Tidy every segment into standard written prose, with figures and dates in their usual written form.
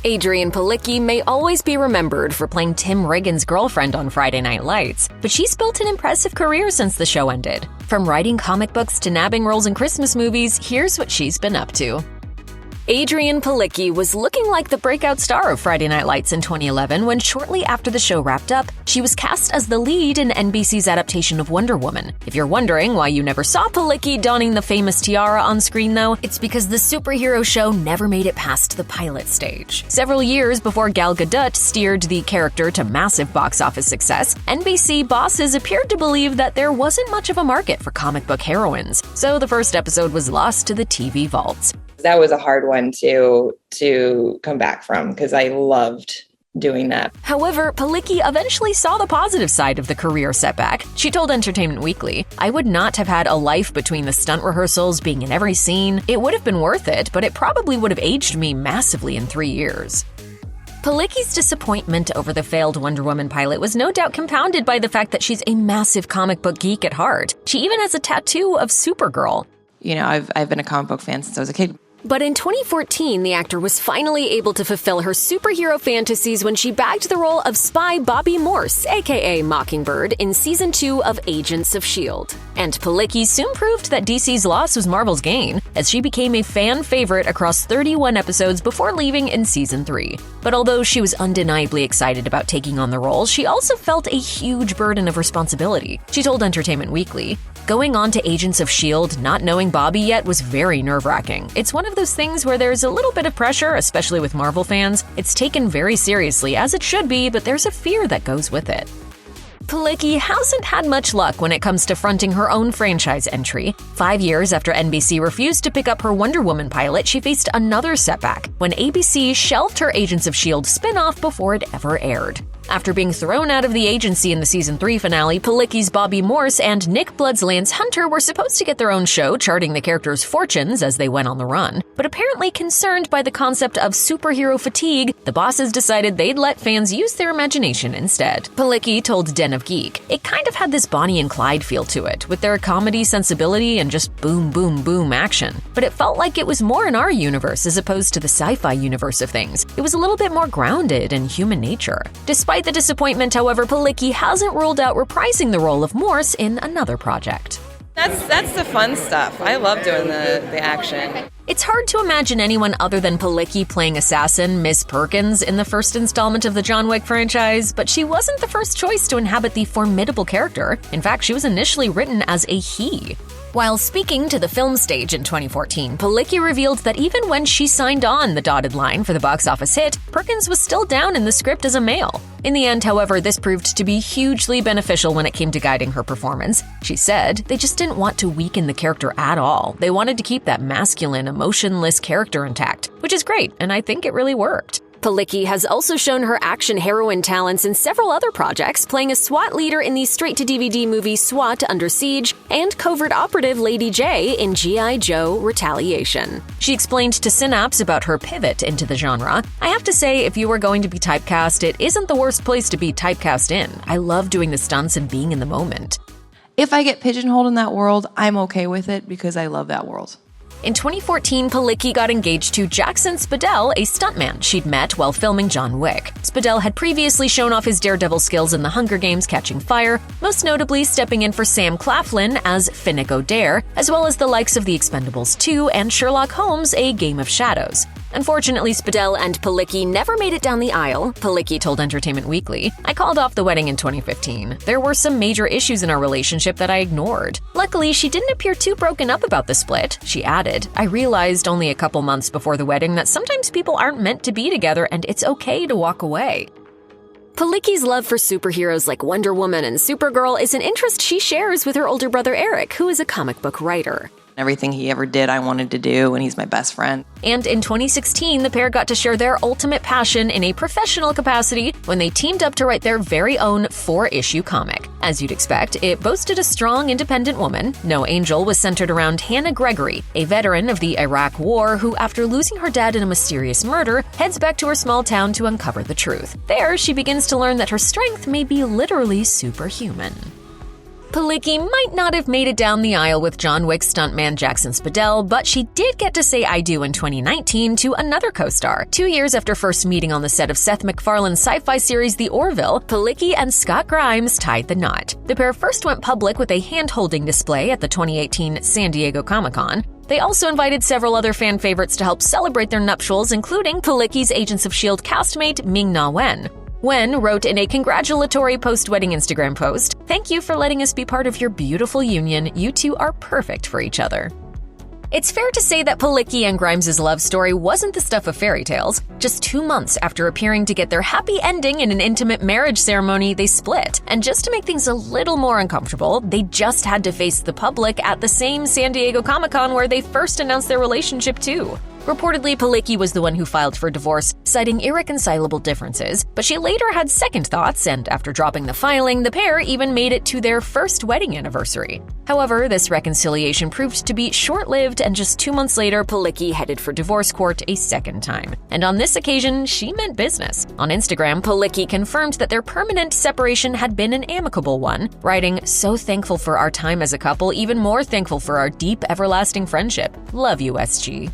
Adrianne Palicki may always be remembered for playing Tim Riggins' girlfriend on Friday Night Lights, but she's built an impressive career since the show ended. From writing comic books to nabbing roles in Christmas movies, here's what she's been up to. Adrianne Palicki was looking like the breakout star of Friday Night Lights in 2011 when shortly after the show wrapped up, she was cast as the lead in NBC's adaptation of Wonder Woman. If you're wondering why you never saw Palicki donning the famous tiara on screen though, it's because the superhero show never made it past the pilot stage. Several years before Gal Gadot steered the character to massive box office success, NBC bosses appeared to believe that there wasn't much of a market for comic book heroines, so the first episode was lost to the TV vaults. That was a hard one to come back from because I loved doing that. However, Palicki eventually saw the positive side of the career setback. She told Entertainment Weekly, "I would not have had a life between the stunt rehearsals, being in every scene. It would have been worth it, but it probably would have aged me massively in 3 years." Palicki's disappointment over the failed Wonder Woman pilot was no doubt compounded by the fact that she's a massive comic book geek at heart. She even has a tattoo of Supergirl. You know, I've been a comic book fan since I was a kid. But in 2014, the actor was finally able to fulfill her superhero fantasies when she bagged the role of spy Bobby Morse, aka Mockingbird, in Season 2 of Agents of S.H.I.E.L.D. And Palicki soon proved that DC's loss was Marvel's gain, as she became a fan favorite across 31 episodes before leaving in Season 3. But although she was undeniably excited about taking on the role, she also felt a huge burden of responsibility. She told Entertainment Weekly, "Going on to Agents of S.H.I.E.L.D., not knowing Bobby yet, was very nerve-wracking. It's one of those things where there's a little bit of pressure, especially with Marvel fans. It's taken very seriously, as it should be, but there's a fear that goes with it." Palicki hasn't had much luck when it comes to fronting her own franchise entry. 5 years after NBC refused to pick up her Wonder Woman pilot, she faced another setback when ABC shelved her Agents of S.H.I.E.L.D. spinoff before it ever aired. After being thrown out of the agency in the Season 3 finale, Palicki's Bobby Morse and Nick Blood's Lance Hunter were supposed to get their own show charting the characters' fortunes as they went on the run. But apparently concerned by the concept of superhero fatigue, the bosses decided they'd let fans use their imagination instead. Palicki told Den of Geek, "It kind of had this Bonnie and Clyde feel to it, with their comedy sensibility and just boom, boom, boom action. But it felt like it was more in our universe as opposed to the sci-fi universe of things. It was a little bit more grounded in human nature." Despite the disappointment, however, Palicki hasn't ruled out reprising the role of Morse in another project. That's the fun stuff. I love doing the action. It's hard to imagine anyone other than Palicki playing assassin Miss Perkins in the first installment of the John Wick franchise, but she wasn't the first choice to inhabit the formidable character. In fact, she was initially written as a he. While speaking to the film stage in 2014, Palicki revealed that even when she signed on the dotted line for the box office hit, Perkins was still down in the script as a male. In the end, however, this proved to be hugely beneficial when it came to guiding her performance. She said, "They just didn't want to weaken the character at all. They wanted to keep that masculine, emotionless character intact, which is great, and I think it really worked." Palicki has also shown her action heroine talents in several other projects, playing a SWAT leader in the straight-to-DVD movie SWAT Under Siege and covert operative Lady J in G.I. Joe Retaliation. She explained to Synapse about her pivot into the genre, "I have to say, if you were going to be typecast, it isn't the worst place to be typecast in. I love doing the stunts and being in the moment." If I get pigeonholed in that world, I'm okay with it because I love that world. In 2014, Palicki got engaged to Jackson Spadell, a stuntman she'd met while filming John Wick. Spadell had previously shown off his daredevil skills in The Hunger Games: Catching Fire, most notably stepping in for Sam Claflin as Finnick Odair, as well as the likes of The Expendables 2 and Sherlock Holmes: A Game of Shadows. Unfortunately, Spadell and Palicki never made it down the aisle. Palicki told Entertainment Weekly, "I called off the wedding in 2015. There were some major issues in our relationship that I ignored. Luckily, she didn't appear too broken up about the split." She added, "I realized only a couple months before the wedding that sometimes people aren't meant to be together and it's okay to walk away." Palicki's love for superheroes like Wonder Woman and Supergirl is an interest she shares with her older brother Eric, who is a comic book writer. Everything he ever did, I wanted to do, and he's my best friend. And in 2016, the pair got to share their ultimate passion in a professional capacity when they teamed up to write their very own 4-issue comic. As you'd expect, it boasted a strong, independent woman. No Angel was centered around Hannah Gregory, a veteran of the Iraq War who, after losing her dad in a mysterious murder, heads back to her small town to uncover the truth. There, she begins to learn that her strength may be literally superhuman. Palicki might not have made it down the aisle with John Wick stuntman Jackson Spadell, but she did get to say I do in 2019 to another co-star. 2 years after first meeting on the set of Seth MacFarlane's sci-fi series The Orville, Palicki and Scott Grimes tied the knot. The pair first went public with a hand-holding display at the 2018 San Diego Comic-Con. They also invited several other fan favorites to help celebrate their nuptials, including Palicki's Agents of S.H.I.E.L.D. castmate Ming-Na Wen. Wen wrote in a congratulatory post-wedding Instagram post, "Thank you for letting us be part of your beautiful union. You two are perfect for each other." It's fair to say that Palicki and Grimes' love story wasn't the stuff of fairy tales. Just 2 months after appearing to get their happy ending in an intimate marriage ceremony, they split. And just to make things a little more uncomfortable, they just had to face the public at the same San Diego Comic-Con where they first announced their relationship too. Reportedly, Palicki was the one who filed for divorce, citing irreconcilable differences, but she later had second thoughts, and after dropping the filing, the pair even made it to their first wedding anniversary. However, this reconciliation proved to be short-lived, and just 2 months later, Palicki headed for divorce court a second time. And on this occasion, she meant business. On Instagram, Palicki confirmed that their permanent separation had been an amicable one, writing, "So thankful for our time as a couple, even more thankful for our deep, everlasting friendship. Love you, SG."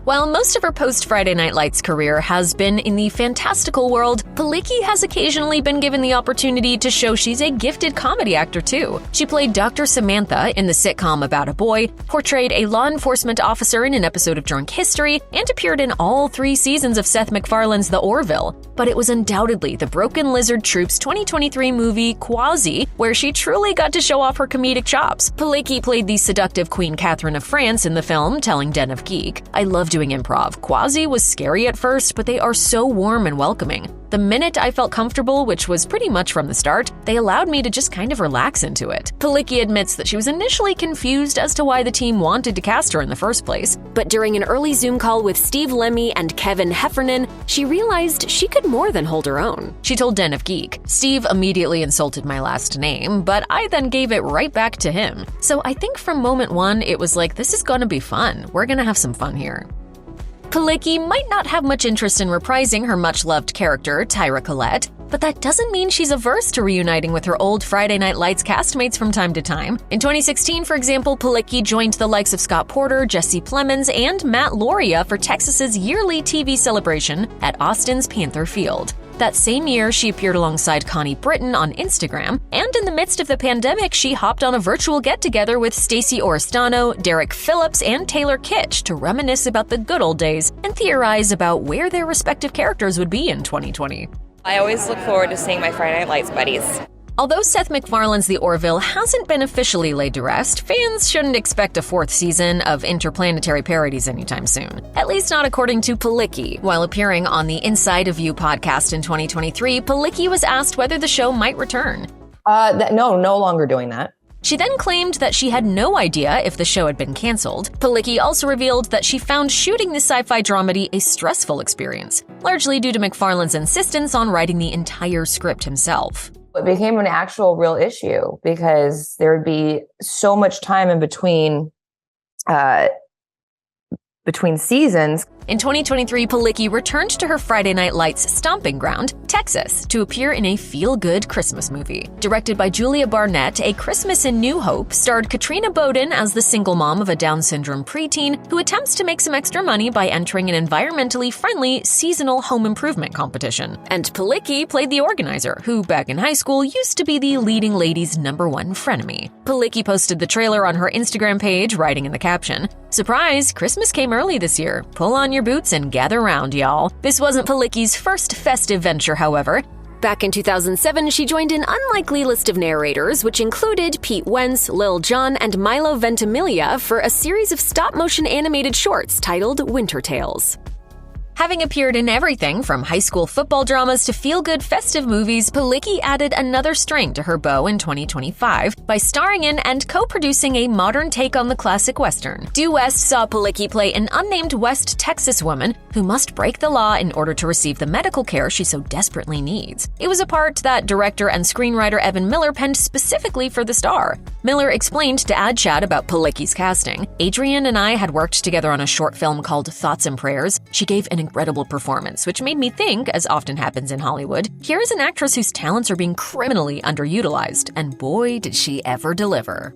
While most of her post-Friday Night Lights career has been in the fantastical world, Palicki has occasionally been given the opportunity to show she's a gifted comedy actor too. She played Dr. Samantha in the sitcom About a Boy, portrayed a law enforcement officer in an episode of Drunk History, and appeared in all 3 seasons of Seth MacFarlane's The Orville. But it was undoubtedly the Broken Lizard Troupe's 2023 movie Quasi, where she truly got to show off her comedic chops. Palicki played the seductive Queen Catherine of France in the film, telling Den of Geek, "I love doing improv. Quasi was scary at first, but they are so warm and welcoming. The minute I felt comfortable, which was pretty much from the start, they allowed me to just kind of relax into it." Palicki admits that she was initially confused as to why the team wanted to cast her in the first place, but during an early Zoom call with Steve Lemmy and Kevin Heffernan, she realized she could more than hold her own. She told Den of Geek, "Steve immediately insulted my last name, but I then gave it right back to him. So I think from moment one, it was like, this is gonna be fun. We're gonna have some fun here." Palicki might not have much interest in reprising her much-loved character, Tyra Collette, but that doesn't mean she's averse to reuniting with her old Friday Night Lights castmates from time to time. In 2016, for example, Palicki joined the likes of Scott Porter, Jesse Plemons, and Matt Lauria for Texas's yearly TV celebration at Austin's Panther Field. That same year, she appeared alongside Connie Britton on Instagram, and in the midst of the pandemic, she hopped on a virtual get-together with Stacey Oristano, Derek Phillips, and Taylor Kitsch to reminisce about the good old days and theorize about where their respective characters would be in 2020. I always look forward to seeing my Friday Night Lights buddies. Although Seth MacFarlane's The Orville hasn't been officially laid to rest, fans shouldn't expect a 4th season of interplanetary parodies anytime soon. At least not according to Palicki. While appearing on the Inside of You podcast in 2023, Palicki was asked whether the show might return. No longer doing that. She then claimed that she had no idea if the show had been canceled. Palicki also revealed that she found shooting the sci-fi dramedy a stressful experience, largely due to MacFarlane's insistence on writing the entire script himself. It became an actual real issue because there would be so much time in between seasons. In 2023, Palicki returned to her Friday Night Lights stomping ground, Texas, to appear in a feel-good Christmas movie. Directed by Julia Barnett, A Christmas in New Hope starred Katrina Bowden as the single mom of a Down syndrome preteen who attempts to make some extra money by entering an environmentally friendly seasonal home improvement competition. And Palicki played the organizer, who back in high school used to be the leading lady's #1 frenemy. Palicki posted the trailer on her Instagram page, writing in the caption, "Surprise, Christmas came early this year. Pull on your boots and gather round, y'all." This wasn't Palicki's first festive venture, however. Back in 2007, she joined an unlikely list of narrators, which included Pete Wentz, Lil Jon, and Milo Ventimiglia for a series of stop-motion animated shorts titled Winter Tales. Having appeared in everything from high school football dramas to feel-good festive movies, Palicki added another string to her bow in 2025 by starring in and co-producing a modern take on the classic Western. Due West saw Palicki play an unnamed West Texas woman who must break the law in order to receive the medical care she so desperately needs. It was a part that director and screenwriter Evan Miller penned specifically for the star. Miller explained to Ad Chat about Palicki's casting, "Adrianne and I had worked together on a short film called Thoughts and Prayers. She gave an incredible performance, which made me think, as often happens in Hollywood, here is an actress whose talents are being criminally underutilized, and boy, did she ever deliver.